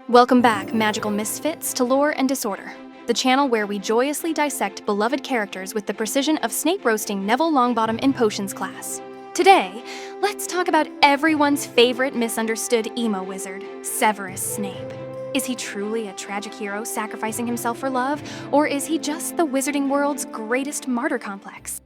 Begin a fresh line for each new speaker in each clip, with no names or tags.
Welcome back, magical misfits, to Lore and Disorder, the channel where we joyously dissect beloved characters with the precision of Snape roasting Neville Longbottom in Potions class. Today, let's talk about everyone's favorite misunderstood emo wizard, Severus Snape. Is he truly a tragic hero sacrificing himself for love, or is he just the wizarding world's greatest martyr complex?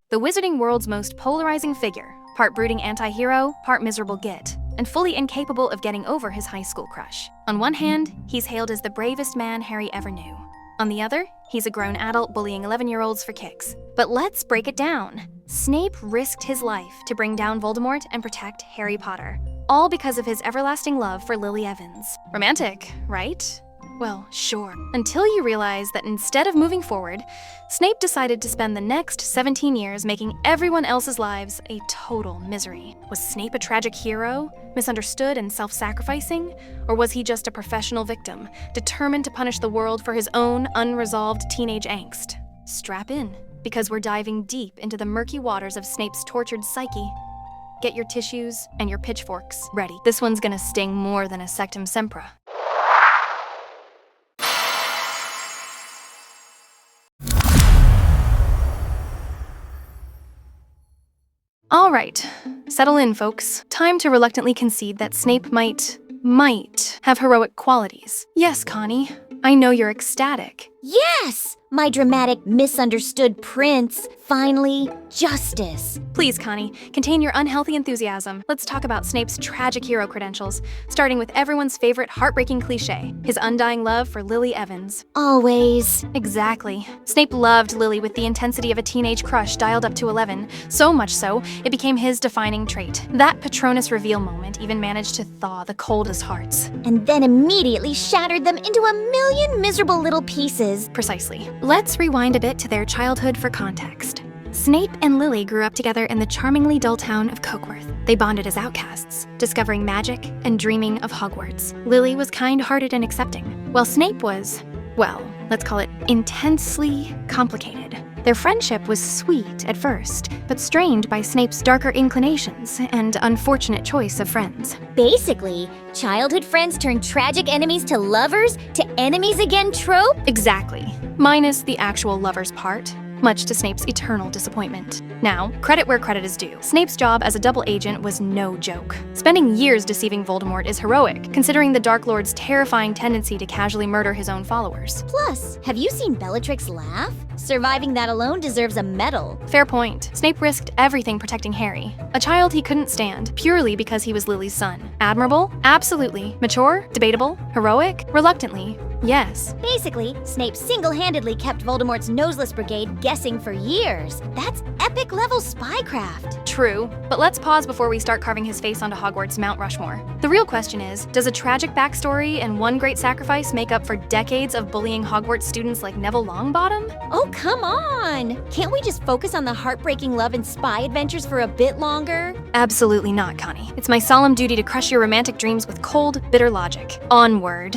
The wizarding world's most polarizing figure, part brooding anti-hero, part miserable git, and fully incapable of getting over his high school crush. On one hand, he's hailed as the bravest man Harry ever knew. On the other, he's a grown adult bullying 11-year-olds for kicks. But let's break it down. Snape risked his life to bring down Voldemort and protect Harry Potter, all because of his everlasting love for Lily Evans. Romantic, right? Well, sure. Until you realize that instead of moving forward, Snape decided to spend the next 17 years making everyone else's lives a total misery. Was Snape a tragic hero, misunderstood and self-sacrificing? Or was he just a professional victim, determined to punish the world for his own unresolved teenage angst? Strap in, because we're diving deep into the murky waters of Snape's tortured psyche. Get your tissues and your pitchforks ready. This one's gonna sting more than a sectum sempra. All right, settle in, folks. Time to reluctantly concede that Snape might have heroic qualities. Yes, Connie, I know you're ecstatic.
Yes! My dramatic, misunderstood prince. Finally, justice.
Please, Connie, contain your unhealthy enthusiasm. Let's talk about Snape's tragic hero credentials, starting with everyone's favorite heartbreaking cliche, his undying love for Lily Evans.
Always.
Exactly. Snape loved Lily with the intensity of a teenage crush dialed up to 11, so much so, it became his defining trait. That Patronus reveal moment even managed to thaw the coldest hearts.
And then immediately shattered them into a million miserable little pieces.
Precisely. Let's rewind a bit to their childhood for context. Snape and Lily grew up together in the charmingly dull town of Cokeworth. They bonded as outcasts, discovering magic and dreaming of Hogwarts. Lily was kind-hearted and accepting, while Snape was, well, let's call it intensely complicated. Their friendship was sweet at first, but strained by Snape's darker inclinations and unfortunate choice of friends.
Basically, childhood friends turn tragic enemies to lovers to enemies again trope?
Exactly. Minus the actual lovers part, much to Snape's eternal disappointment. Now, credit where credit is due. Snape's job as a double agent was no joke. Spending years deceiving Voldemort is heroic, considering the Dark Lord's terrifying tendency to casually murder his own followers.
Plus, have you seen Bellatrix laugh? Surviving that alone deserves a medal.
Fair point. Snape risked everything protecting Harry, a child he couldn't stand, purely because he was Lily's son. Admirable? Absolutely. Mature? Debatable? Heroic? Reluctantly. Yes.
Basically, Snape single-handedly kept Voldemort's Noseless Brigade guessing for years. That's epic-level spycraft.
True, but let's pause before we start carving his face onto Hogwarts' Mount Rushmore. The real question is, does a tragic backstory and one great sacrifice make up for decades of bullying Hogwarts students like Neville Longbottom?
Oh, come on! Can't we just focus on the heartbreaking love and spy adventures for a bit longer?
Absolutely not, Connie. It's my solemn duty to crush your romantic dreams with cold, bitter logic. Onward.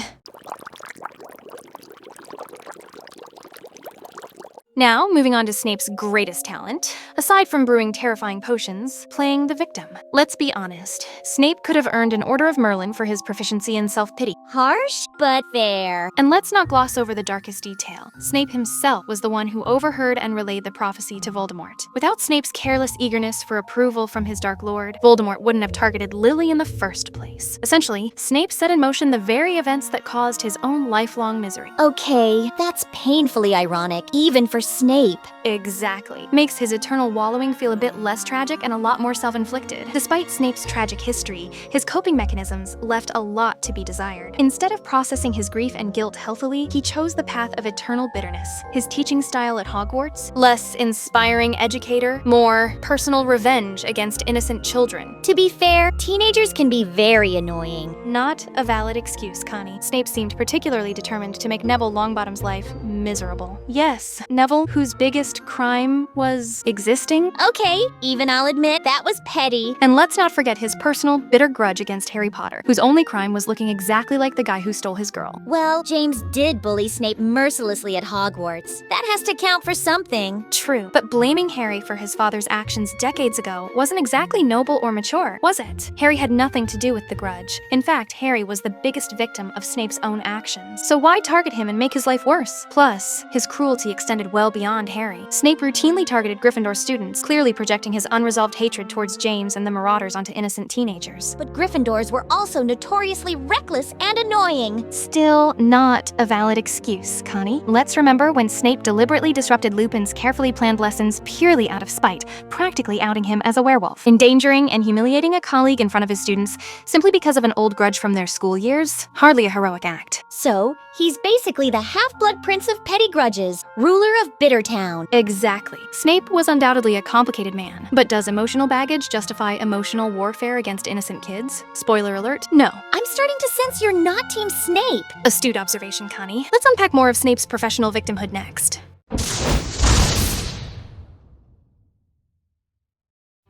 Now, moving on to Snape's greatest talent, aside from brewing terrifying potions, playing the victim. Let's be honest, Snape could have earned an Order of Merlin for his proficiency in self-pity.
Harsh, but fair.
And let's not gloss over the darkest detail. Snape himself was the one who overheard and relayed the prophecy to Voldemort. Without Snape's careless eagerness for approval from his Dark Lord, Voldemort wouldn't have targeted Lily in the first place. Essentially, Snape set in motion the very events that caused his own lifelong misery.
Okay, that's painfully ironic, even for Snape.
Exactly. Makes his eternal wallowing feel a bit less tragic and a lot more self-inflicted. Despite Snape's tragic history, his coping mechanisms left a lot to be desired. Instead of processing his grief and guilt healthily, he chose the path of eternal bitterness. His teaching style at Hogwarts? Less inspiring educator, more personal revenge against innocent children.
To be fair, teenagers can be very annoying.
Not a valid excuse, Connie. Snape seemed particularly determined to make Neville Longbottom's life miserable. Yes, Neville evil whose biggest crime was existing.
Okay, even I'll admit that was petty.
And let's not forget his personal, bitter grudge against Harry Potter, whose only crime was looking exactly like the guy who stole his girl.
Well, James did bully Snape mercilessly at Hogwarts. That has to count for something.
True, but blaming Harry for his father's actions decades ago wasn't exactly noble or mature, was it? Harry had nothing to do with the grudge. In fact, Harry was the biggest victim of Snape's own actions. So why target him and make his life worse? Plus, his cruelty extended well beyond Harry. Snape routinely targeted Gryffindor students, clearly projecting his unresolved hatred towards James and the Marauders onto innocent teenagers.
But Gryffindors were also notoriously reckless and annoying.
Still not a valid excuse, Connie. Let's remember when Snape deliberately disrupted Lupin's carefully planned lessons purely out of spite, practically outing him as a werewolf, endangering and humiliating a colleague in front of his students simply because of an old grudge from their school years. Hardly a heroic act.
So, he's basically the half-blood prince of petty grudges, ruler of Bittertown.
Exactly. Snape was undoubtedly a complicated man, but does emotional baggage justify emotional warfare against innocent kids? Spoiler alert, no.
I'm starting to sense you're not Team Snape.
Astute observation, Connie. Let's unpack more of Snape's professional victimhood next.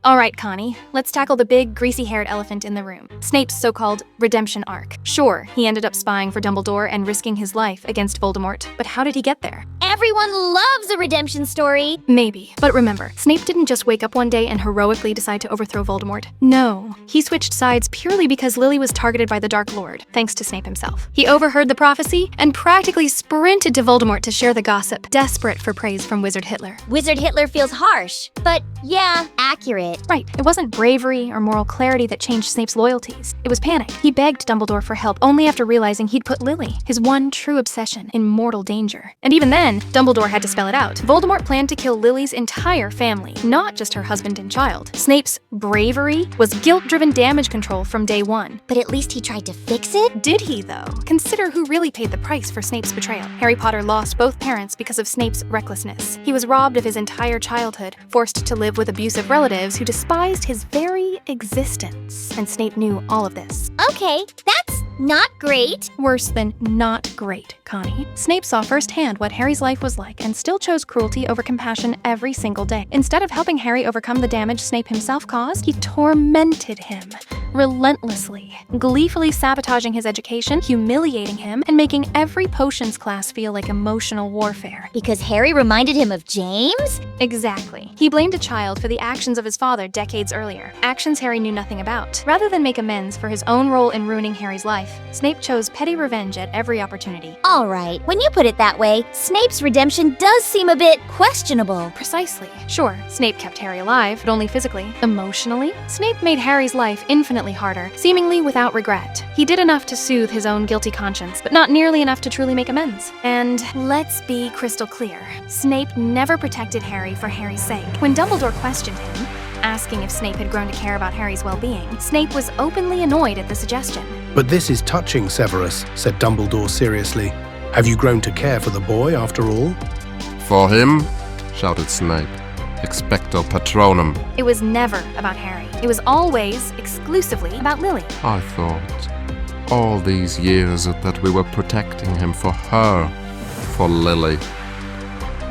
All right, Connie, let's tackle the big, greasy-haired elephant in the room. Snape's so-called redemption arc. Sure, he ended up spying for Dumbledore and risking his life against Voldemort, but how did he get there?
Everyone loves a redemption story.
Maybe, but remember, Snape didn't just wake up one day and heroically decide to overthrow Voldemort. No, he switched sides purely because Lily was targeted by the Dark Lord, thanks to Snape himself. He overheard the prophecy and practically sprinted to Voldemort to share the gossip, desperate for praise from Wizard Hitler.
Wizard Hitler feels harsh, but yeah, accurate.
Right, it wasn't bravery or moral clarity that changed Snape's loyalties. It was panic. He begged Dumbledore for help only after realizing he'd put Lily, his one true obsession, in mortal danger. And even then, Dumbledore had to spell it out. Voldemort planned to kill Lily's entire family, not just her husband and child. Snape's bravery was guilt-driven damage control from day one.
But at least he tried to fix it?
Did he, though? Consider who really paid the price for Snape's betrayal. Harry Potter lost both parents because of Snape's recklessness. He was robbed of his entire childhood, forced to live with abusive relatives who despised his very existence. And Snape knew all of this.
Okay, that's not great.
Worse than not great, Connie. Snape saw firsthand what Harry's life was like and still chose cruelty over compassion every single day. Instead of helping Harry overcome the damage Snape himself caused, he tormented him relentlessly, gleefully sabotaging his education, humiliating him, and making every potions class feel like emotional warfare.
Because Harry reminded him of James?
Exactly. He blamed a child for the actions of his father decades earlier, actions Harry knew nothing about. Rather than make amends for his own role in ruining Harry's life, Snape chose petty revenge at every opportunity.
Alright, when you put it that way, Snape's redemption does seem a bit questionable.
Precisely. Sure, Snape kept Harry alive, but only physically. Emotionally, Snape made Harry's life infinitely harder, seemingly without regret. He did enough to soothe his own guilty conscience, but not nearly enough to truly make amends. And let's be crystal clear. Snape never protected Harry for Harry's sake. When Dumbledore questioned him, asking if Snape had grown to care about Harry's well-being, Snape was openly annoyed at the suggestion.
"But this is touching, Severus," said Dumbledore seriously. "Have you grown to care for the boy after all?"
"For him?" shouted Snape. "Expecto Patronum."
It was never about Harry. It was always, exclusively, about Lily.
I thought all these years that we were protecting him for her, for Lily.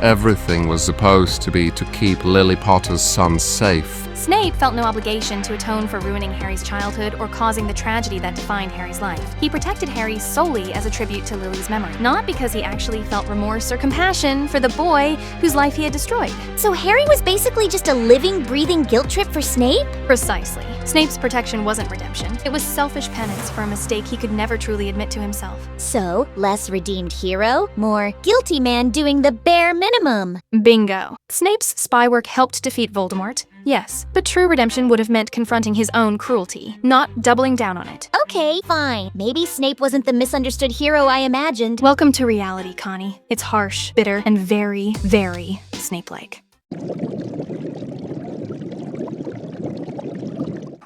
Everything was supposed to be to keep Lily Potter's son safe.
Snape felt no obligation to atone for ruining Harry's childhood or causing the tragedy that defined Harry's life. He protected Harry solely as a tribute to Lily's memory, not because he actually felt remorse or compassion for the boy whose life he had destroyed.
So Harry was basically just a living, breathing guilt trip for Snape?
Precisely. Snape's protection wasn't redemption. It was selfish penance for a mistake he could never truly admit to himself.
So, less redeemed hero, more guilty man doing the bare minimum.
Bingo. Snape's spy work helped defeat Voldemort, yes, but true redemption would have meant confronting his own cruelty, not doubling down on it.
Okay, fine. Maybe Snape wasn't the misunderstood hero I imagined.
Welcome to reality, Connie. It's harsh, bitter, and very, very Snape-like.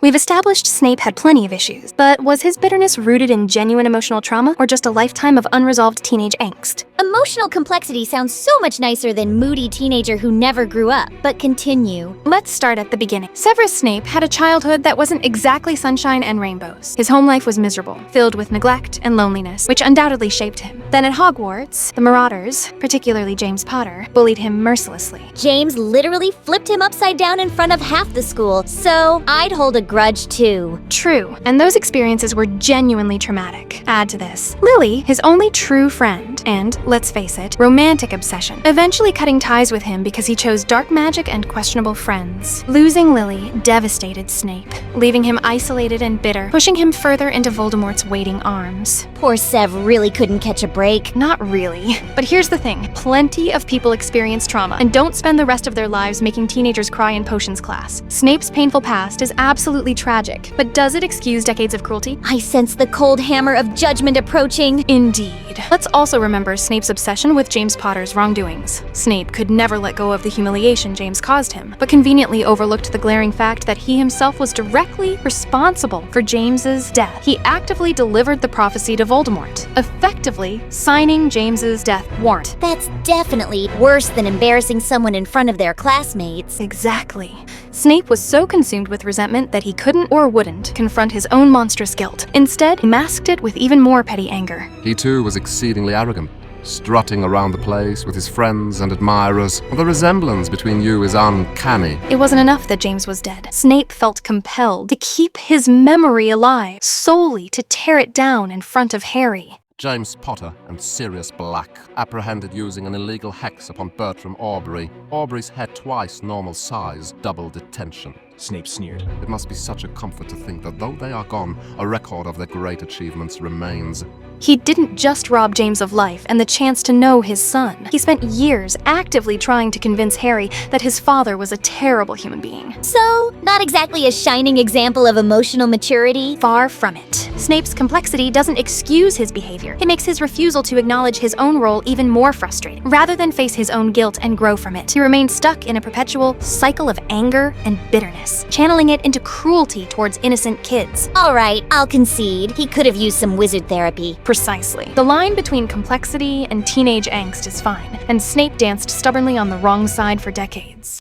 We've established Snape had plenty of issues, but was his bitterness rooted in genuine emotional trauma or just a lifetime of unresolved teenage angst?
Emotional complexity sounds so much nicer than moody teenager who never grew up, but continue.
Let's start at the beginning. Severus Snape had a childhood that wasn't exactly sunshine and rainbows. His home life was miserable, filled with neglect and loneliness, which undoubtedly shaped him. Then at Hogwarts, the Marauders, particularly James Potter, bullied him mercilessly.
James literally flipped him upside down in front of half the school, so I'd hold a grudge too.
True, and those experiences were genuinely traumatic. Add to this, Lily, his only true friend, and, let's face it, romantic obsession, eventually cutting ties with him because he chose dark magic and questionable friends. Losing Lily devastated Snape, leaving him isolated and bitter, pushing him further into Voldemort's waiting arms.
Poor Sev really couldn't catch a break.
Not really. But here's the thing, plenty of people experience trauma and don't spend the rest of their lives making teenagers cry in potions class. Snape's painful past is absolutely tragic, but does it excuse decades of cruelty?
I sense the cold hammer of judgment approaching.
Indeed. Let's also remember Snape's obsession with James Potter's wrongdoings. Snape could never let go of the humiliation James caused him, but conveniently overlooked the glaring fact that he himself was directly responsible for James's death. He actively delivered the prophecy to Voldemort, effectively signing James's death warrant.
That's definitely worse than embarrassing someone in front of their classmates.
Exactly. Snape was so consumed with resentment that he couldn't or wouldn't confront his own monstrous guilt. Instead, he masked it with even more petty anger.
He too was exceedingly arrogant, strutting around the place with his friends and admirers. The resemblance between you is uncanny.
It wasn't enough that James was dead. Snape felt compelled to keep his memory alive, solely to tear it down in front of Harry.
James Potter and Sirius Black, apprehended using an illegal hex upon Bertram Aubrey. Aubrey's head twice normal size, double detention.
Snape sneered.
It must be such a comfort to think that though they are gone, a record of their great achievements remains.
He didn't just rob James of life and the chance to know his son. He spent years actively trying to convince Harry that his father was a terrible human being.
So, not exactly a shining example of emotional maturity?
Far from it. Snape's complexity doesn't excuse his behavior. It makes his refusal to acknowledge his own role even more frustrating. Rather than face his own guilt and grow from it, he remains stuck in a perpetual cycle of anger and bitterness, channeling it into cruelty towards innocent kids.
Alright, I'll concede. He could have used some wizard therapy.
Precisely. The line between complexity and teenage angst is fine, and Snape danced stubbornly on the wrong side for decades.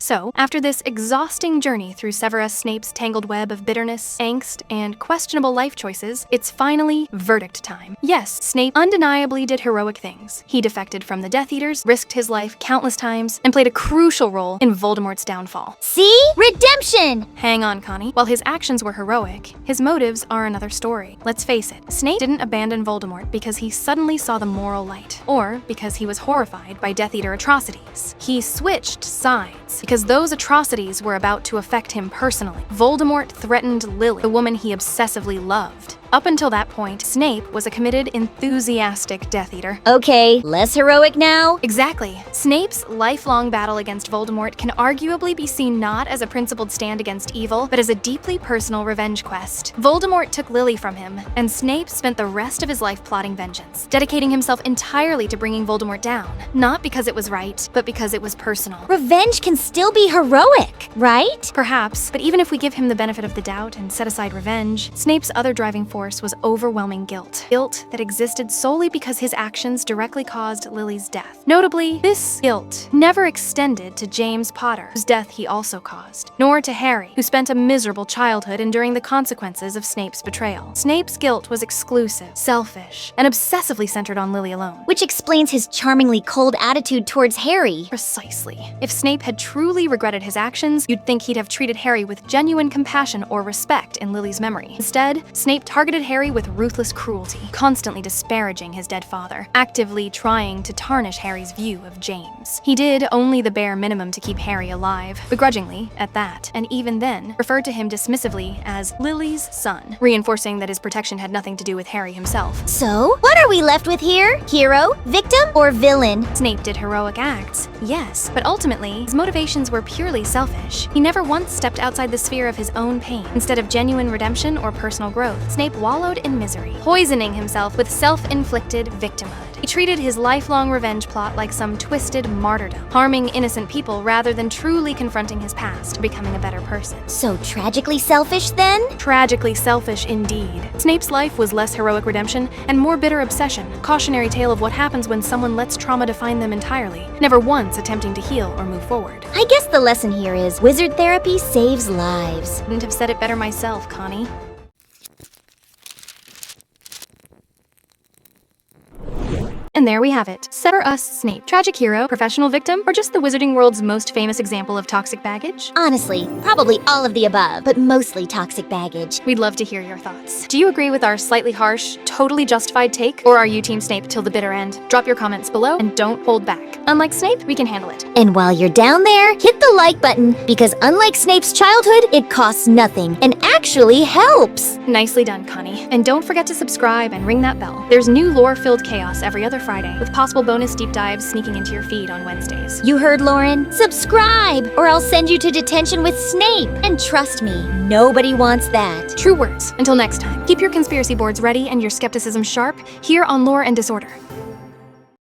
So, after this exhausting journey through Severus Snape's tangled web of bitterness, angst, and questionable life choices, it's finally verdict time. Yes, Snape undeniably did heroic things. He defected from the Death Eaters, risked his life countless times, and played a crucial role in Voldemort's downfall.
See? Redemption!
Hang on, Connie. While his actions were heroic, his motives are another story. Let's face it, Snape didn't abandon Voldemort because he suddenly saw the moral light, or because he was horrified by Death Eater atrocities. He switched sides because those atrocities were about to affect him personally. Voldemort threatened Lily, the woman he obsessively loved. Up until that point, Snape was a committed, enthusiastic Death Eater.
Okay, less heroic now?
Exactly. Snape's lifelong battle against Voldemort can arguably be seen not as a principled stand against evil, but as a deeply personal revenge quest. Voldemort took Lily from him, and Snape spent the rest of his life plotting vengeance, dedicating himself entirely to bringing Voldemort down. Not because it was right, but because it was personal.
Revenge can still be heroic, right?
Perhaps, but even if we give him the benefit of the doubt and set aside revenge, Snape's other driving force was overwhelming guilt. Guilt that existed solely because his actions directly caused Lily's death. Notably, this guilt never extended to James Potter, whose death he also caused, nor to Harry, who spent a miserable childhood enduring the consequences of Snape's betrayal. Snape's guilt was exclusive, selfish, and obsessively centered on Lily alone.
Which explains his charmingly cold attitude towards Harry.
Precisely. If Snape had truly regretted his actions, you'd think he'd have treated Harry with genuine compassion or respect in Lily's memory. Instead, Snape targeted Harry with ruthless cruelty, constantly disparaging his dead father, actively trying to tarnish Harry's view of James. He did only the bare minimum to keep Harry alive, begrudgingly at that, and even then, referred to him dismissively as Lily's son, reinforcing that his protection had nothing to do with Harry himself.
So, what are we left with here? Hero, victim, or villain?
Snape did heroic acts, yes, but ultimately, his motivations were purely selfish. He never once stepped outside the sphere of his own pain. Instead of genuine redemption or personal growth, Snape wallowed in misery, poisoning himself with self-inflicted victimhood. He treated his lifelong revenge plot like some twisted martyrdom, harming innocent people rather than truly confronting his past or becoming a better person.
So tragically selfish then?
Tragically selfish indeed. Snape's life was less heroic redemption and more bitter obsession, a cautionary tale of what happens when someone lets trauma define them entirely, never once attempting to heal or move forward.
I guess the lesson here is wizard therapy saves lives.
Couldn't have said it better myself, Connie. And there we have it. Severus Snape. Tragic hero, professional victim, or just the wizarding world's most famous example of toxic baggage?
Honestly, probably all of the above, but mostly toxic baggage.
We'd love to hear your thoughts. Do you agree with our slightly harsh, totally justified take? Or are you Team Snape till the bitter end? Drop your comments below and don't hold back. Unlike Snape, we can handle it.
And while you're down there, hit the like button, because unlike Snape's childhood, it costs nothing and actually helps.
Nicely done, Connie. And don't forget to subscribe and ring that bell. There's new lore-filled chaos every other Friday, with possible bonus deep dives sneaking into your feed on Wednesdays.
You heard Lauren? Subscribe, or I'll send you to detention with Snape. And trust me, nobody wants that.
True words. Until next time, keep your conspiracy boards ready and your skepticism sharp here on Lore and Disorder.